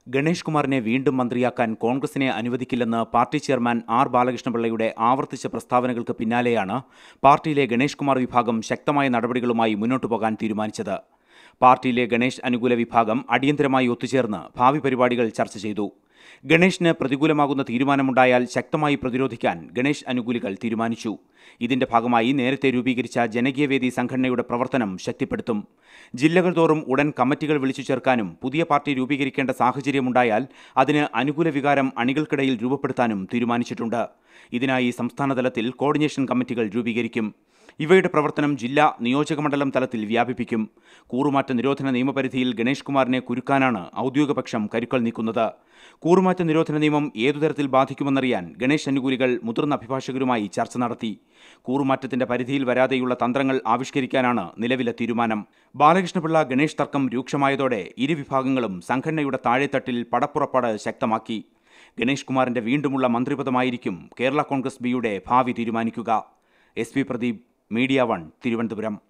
ഗണേഷ് കുമാറിനെ വീണ്ടും മന്ത്രിയാക്കാൻ കോൺഗ്രസിനെ അനുവദിക്കില്ലെന്ന് പാർട്ടി ചെയർമാൻ ആർ ബാലകൃഷ്ണപിള്ളയുടെ ആവർത്തിച്ച പ്രസ്താവനകൾക്ക് പിന്നാലെയാണ് പാർട്ടിയിലെ ഗണേഷ് കുമാർ വിഭാഗം ശക്തമായ നടപടികളുമായി മുന്നോട്ടു പോകാൻ തീരുമാനിച്ചത്. പാർട്ടിയിലെ ഗണേഷ് അനുകൂല വിഭാഗം അടിയന്തരമായി ഒത്തുചേർന്ന് ഭാവി പരിപാടികൾ ചർച്ച ചെയ്തു. ഗണേഷിന് പ്രതികൂലമാകുന്ന തീരുമാനമുണ്ടായാൽ ശക്തമായി പ്രതിരോധിക്കാൻ ഗണേഷ് അനുകൂലികൾ തീരുമാനിച്ചു. ഇതിന്റെ ഭാഗമായി നേരത്തെ രൂപീകരിച്ച ജനകീയവേദി സംഘടനയുടെ പ്രവർത്തനം ശക്തിപ്പെടുത്തും. ജില്ലകൾ തോറും ഉടൻ കമ്മിറ്റികൾ വിളിച്ചു ചേർക്കാനും പുതിയ പാർട്ടി രൂപീകരിക്കേണ്ട സാഹചര്യമുണ്ടായാൽ അതിന് അനുകൂല വികാരം അണികൾക്കിടയിൽ രൂപപ്പെടുത്താനും തീരുമാനിച്ചിട്ടുണ്ട്. ഇതിനായി സംസ്ഥാനതലത്തിൽ കോർഡിനേഷൻ കമ്മിറ്റികൾ രൂപീകരിക്കും. ഇവയുടെ പ്രവർത്തനം ജില്ലാ നിയോജകമണ്ഡലം തലത്തിൽ വ്യാപിപ്പിക്കും. കൂറുമാറ്റ നിരോധന നിയമപരിധിയിൽ ഗണേഷ് കുമാറിനെ കുരുക്കാനാണ് ഔദ്യോഗികപക്ഷം കരുക്കൾ നീക്കുന്നത്. കൂറുമാറ്റ നിരോധന നിയമം ഏതുതരത്തിൽ ബാധിക്കുമെന്നറിയാൻ ഗണേഷ് അനുകൂലികൾ മുതിർന്ന അഭിഭാഷകരുമായി ചർച്ച നടത്തി. കൂറുമാറ്റത്തിന്റെ പരിധിയിൽ വരാതെയുള്ള തന്ത്രങ്ങൾ ആവിഷ്കരിക്കാനാണ് നിലവിലെ തീരുമാനം. ബാലകൃഷ്ണപിള്ള ഗണേഷ് തർക്കം രൂക്ഷമായതോടെ ഇരുവിഭാഗങ്ങളും സംഘടനയുടെ താഴെത്തട്ടിൽ പടപ്പുറപ്പാട് ശക്തമാക്കി. ഗണേഷ് കുമാറിന്റെ വീണ്ടുമുള്ള മന്ത്രിപദമായിരിക്കും കേരള കോൺഗ്രസ് ബിയുടെ ഭാവി തീരുമാനിക്കുക. SP Pradeep, media 1, Thiruvananthapuram.